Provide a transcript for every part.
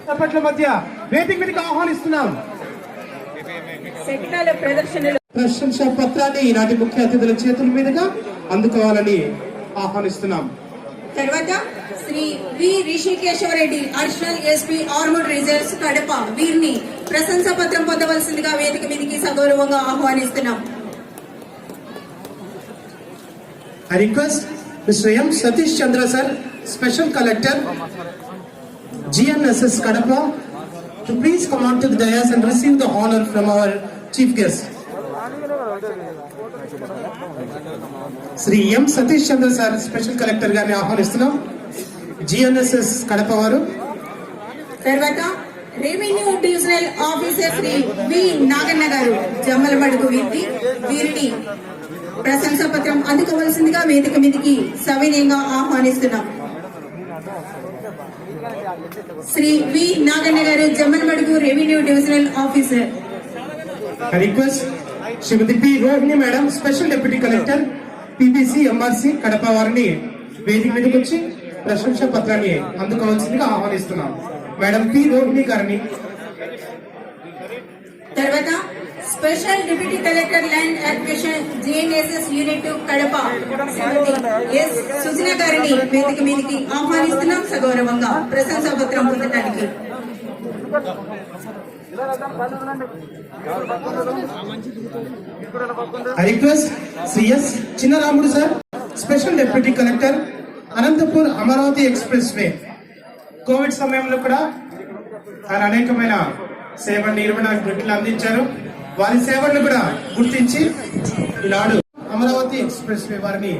చప్పట్ల మధ్య వేదిక మీదకి ఆహ్వానిస్తున్నాం. ప్రశంసా పత్రాన్ని ఈనాటి ముఖ్య అతిథుల చేతుల మీదుగా అందుకోవాలని ఆహ్వానిస్తున్నాం. తర్వాత Shri V Rishikeshwara Reddy additional SP armed reserves Kadapa వీరిని ప్రశంసా పత్రం పొందవలసిందిగా వేదిక మీదకి సగౌరవంగా ఆహ్వానిస్తున్నాం. I request Mr. M. Satish Chandra sir, Special Collector, GNSS Kadapa, to please come on to the dais and receive the honor from our chief guest. Sri M. Satish Chandra sir, Special Collector గారిని ఆహ్వానిస్తున్నాం. GNSS Kadapa వారు. తర్వాత revenue divisional officer Shri V Naganna గారు జమ్మలమడుగు వీరిని ప్రశంసా పత్రం అందుకోవలసిందిగా వేదిక మీదకి సవినయంగా ఆహ్వానిస్తున్నాం. శ్రీ వి నాగన్న గారు Jammalamadugu revenue divisional officer. Request Shrimati P Rohini madam, special deputy collector PBC MRC Kadapa వారిని వేదిక మీదకి వచ్చి ప్రశంసా పత్రాన్ని అందుకోవాల్సిందిగా ఆహ్వానిస్తున్నాం. మేడం పి రోహిణి గారిని. తర్వాత special deputy collector land administration GNSS unit Kadapa S Sujana గారిని వేదిక మీదకి ఆహ్వానిస్తున్నాం సగౌరవంగా ప్రశంసా పత్రం పొందడానికి. Request CS Chinnaramudu sir, special deputy collector Anantapur Amaravati express way. COVID సమయంలో కూడా ఆయన అనేకమైన సేవలను 24 గంటలు అందించారు. వారి సేవలను కూడా గుర్తించి ఈనాడు అమరావతి ఎక్స్ప్రెస్ వే వారిని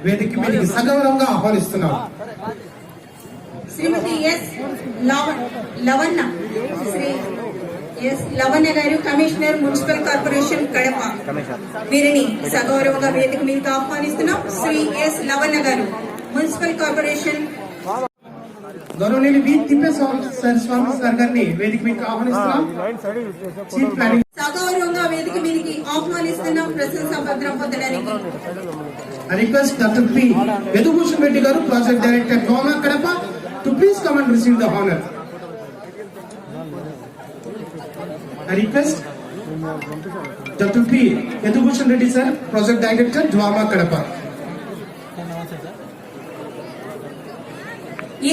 వేదిక మీదకి సగౌరవంగా ఆహ్వానిస్తున్నాం. శ్రీమతి ఎస్ లవణ్య, శ్రీ ఎస్ లవణ్య గారు కమిషనర్ మున్సిపల్ కార్పొరేషన్ కడప వీరిని సగౌరవంగా వేదిక మీదకి ఆహ్వానిస్తున్నాం. శ్రీ ఎస్ లవణ్య గారు మున్సిపల్ కార్పొరేషన్. గౌరవనీయులు వి తిప్పేస్వామి సార్ గారిని వేదిక మీదకి ఆహ్వానిస్తున్నాం. చీఫ్ ప్లానింగ్ సగౌరవంగా వేదిక మీదకి ఆహ్వానిస్తున్నాం ప్రశంసా పత్రం పొందడానికి. Request doctor P Yadubhushan Reddy గారు, ప్రాజెక్ట్ డైరెక్టర్ గోమా Kadapa, to please come and receive the honour. Request doctor P Yadubhushan Reddy sir, project director DWAMA Kadapa.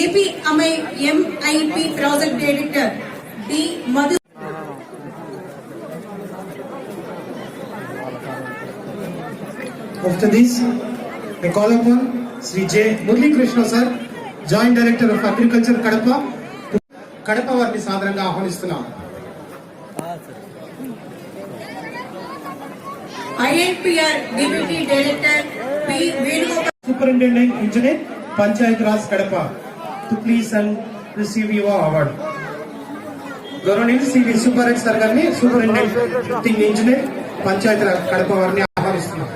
AP MIP project director D Madhu. After this, I call upon Sri J. Murli Krishna sir, Joint Director of Agriculture Kadapa, Kadapa వారిని సాధారణంగా ఆహ్వానిస్తున్నాం. INPR deputy director P Venugopal. Superintendent engineer Panchayat Raj Kadapa, to please and receive your award. గౌరవనీయులు CV Subbareddy sir గారిని, superintendent engineer Panchayat Raj Kadapa వారిని ఆహ్వానిస్తున్నాం.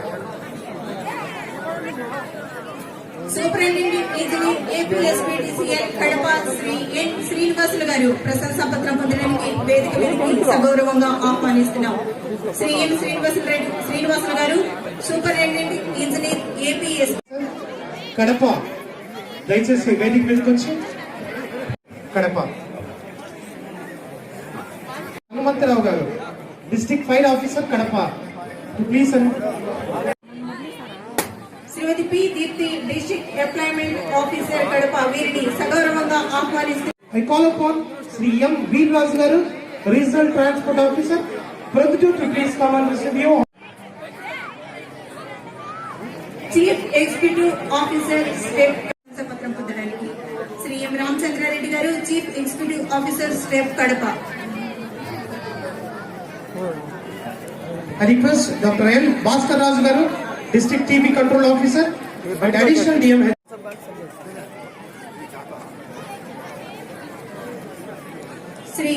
Superintendent engineer APSPDCL Kadapa Shri N Srinivasulu గారు ప్రశంసా పత్రం పొందడానికి వేదిక మీదకి సగౌరవంగా ఆహ్వానిస్తున్నాం. శ్రీ ఎన్ శ్రీనివాసులు గారు, సూపరింటెండెంట్ ఇంజనీర్ ఏపీఎస్ కడప, దయచేసి వేదిక మీదకి వచ్చి. కడప హనుమంతరావు గారు, district fire officer Kadapa, please. Shrimati P Deepti, district employment officer Kadapa వీరిని సగౌరవంగా ఆహ్వానిస్తున్నారు. I call upon Sri M. Veerraju గారు, regional transport officer, Proddatur, to please come and receive you. Chief executive officer STEP పత్రం పొందడానికి శ్రీ ఎం రామచంద్రారెడ్డి గారు, chief executive officer STEP Kadapa. I request Dr. L. Bhaskar Raju గారు, district TB control officer and additional DM head. Shri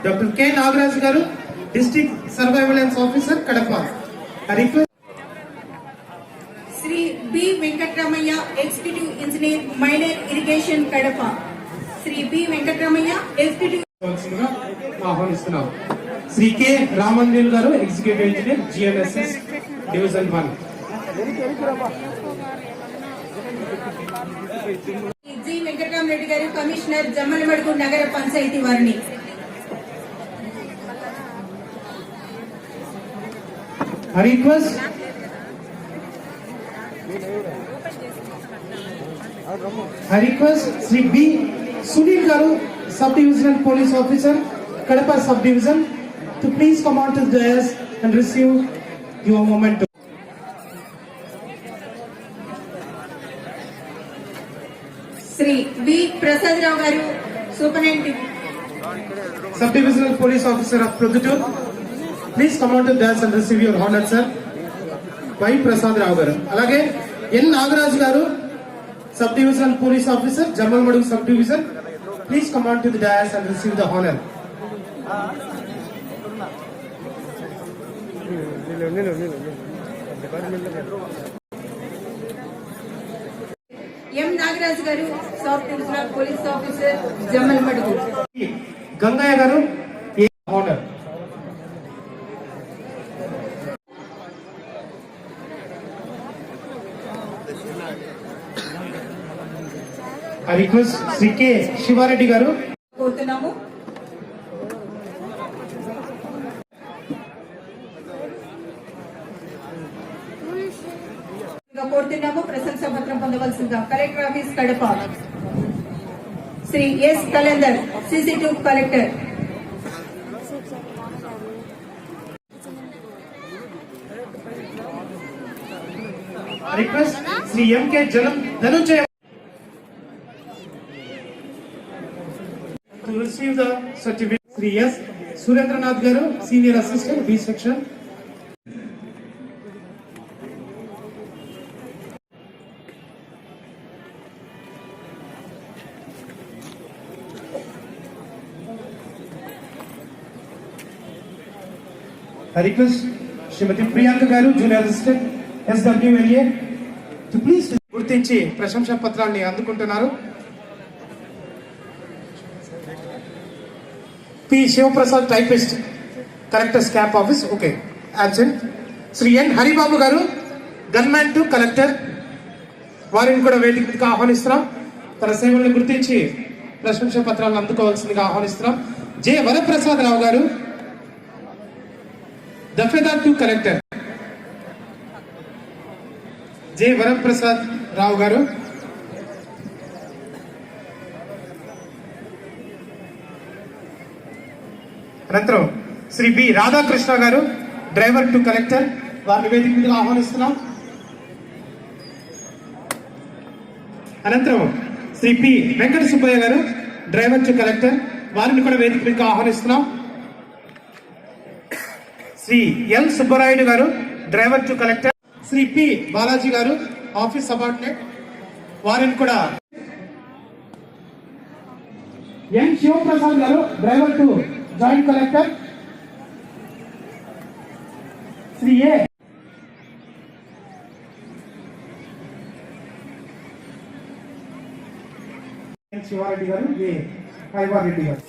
doctor K Nagaraju గారు, district surveillance officer Kadapa. I request Shri B Venkataramaiah, executive engineer minor irrigation Kadapa. Shri B Venkataramaiah, executive ఆహ్వానిస్తున్నాం. Shri K Ramanjan గారు, executive engineer GNSS division 1. G Venkataramaiah Sriram Reddy గారు commissioner Jammalamadugu నగర పంచాయతీ వారిని I request Sri B. Sunil Garu, Sub-Divisional Police Officer, Kadapa Sub-Division, to please come on to the dais and receive your memento. Shri వి ప్రసాద్ రావు గారు superintendent Sub-Divisional Police Officer of Produttur, please come on to the dais and receive your honor, sir. Y. Prasad Rao garu. Alage N. Nagaraj garu, Sub-Divisional Police Officer, Jammalmadu Sub-Division, please come on to the dais and receive the honor. ఎం నాగరాజు గారు sub divisional police officer Jammalamadugu Gangaya garu, A. honor. I request Sri K. Shivareddy garu, కోరుతున్నాము. కోరుతున్నాము ప్రశంసా పత్రం పొందవలసిందిగా collector office Kadapa Shri S Kalandar సిసి2 collector. I request Sri M. K. Dhanunjaya to receive the certificate. Sri S. Surendranath garu, Senior Assistant, B section. I request Srimati Priyanka garu, Junior Assistant, SWLA, to please గుర్తించి ప్రశంసా పత్రాన్ని అందుకుంటున్నారు. P. Shivaprasad, Typist, Collector's Camp Office, okay, absent. Sri N. Haribabu garu, Gunman to Collector, వారిని కూడా వేదిక మీదకి ఆహ్వానిస్తున్నాం. తన సేవలను గుర్తించి ప్రశంసా పత్రాలను అందుకోవాల్సిందిగా ఆహ్వానిస్తున్నాం. జె. వరప్రసాద్ రావు గారు, దఫేదార్ టు కలెక్టర్. జె. వరప్రసాద్ రావు గారు. అనంతరం శ్రీ బి. రాధాకృష్ణ గారు, డ్రైవర్ టు కలెక్టర్, వారిని వేదిక మీద ఆహ్వానిస్తున్నాం. అనంతరం శ్రీ పి. వెంకట సుబ్బయ్య గారు, డ్రైవర్ టు కలెక్టర్, వారిని కూడా వేదిక మీద ఆహ్వానిస్తున్నాం. శ్రీ ఎల్. సుబ్బరాయుడు గారు, driver to collector. Shri P. Balaji గారు, ఆఫీస్ సబార్డినేట్, వారిని కూడా. ఎన్. శివప్రసాద్ గారు, driver to joint collector. Shri A. Sivareddy గారు, ఏ. కైవారెడ్డి గారు.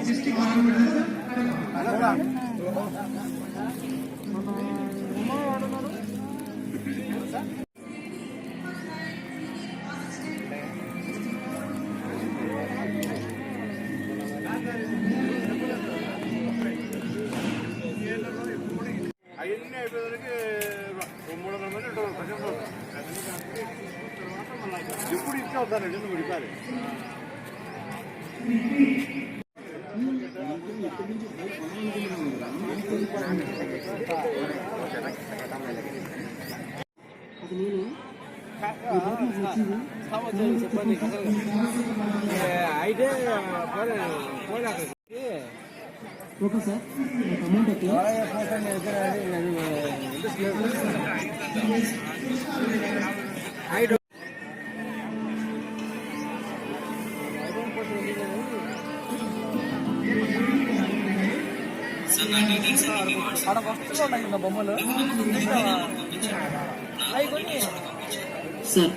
డిస్ట్రిక్ట్ హాస్పిటల్ అవన్నీ అయిపోయేసరికి 300 మంది ఉంటారు ప్రజలు. ఎప్పుడు ఇచ్చా అవుతారండి ఎందుకు విడిపాలి అయితే ఓకే సార్ అమౌంట్ ఓకే ఆడ వస్తువులు ఉన్నాయి కదా బొమ్మలు అవి కొని సార్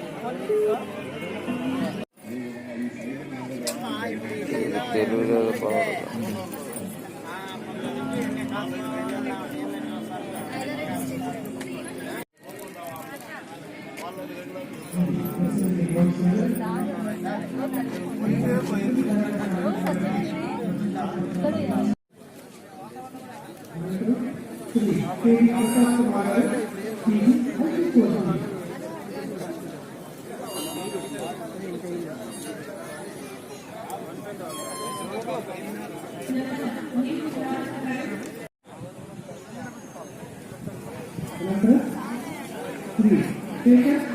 Three.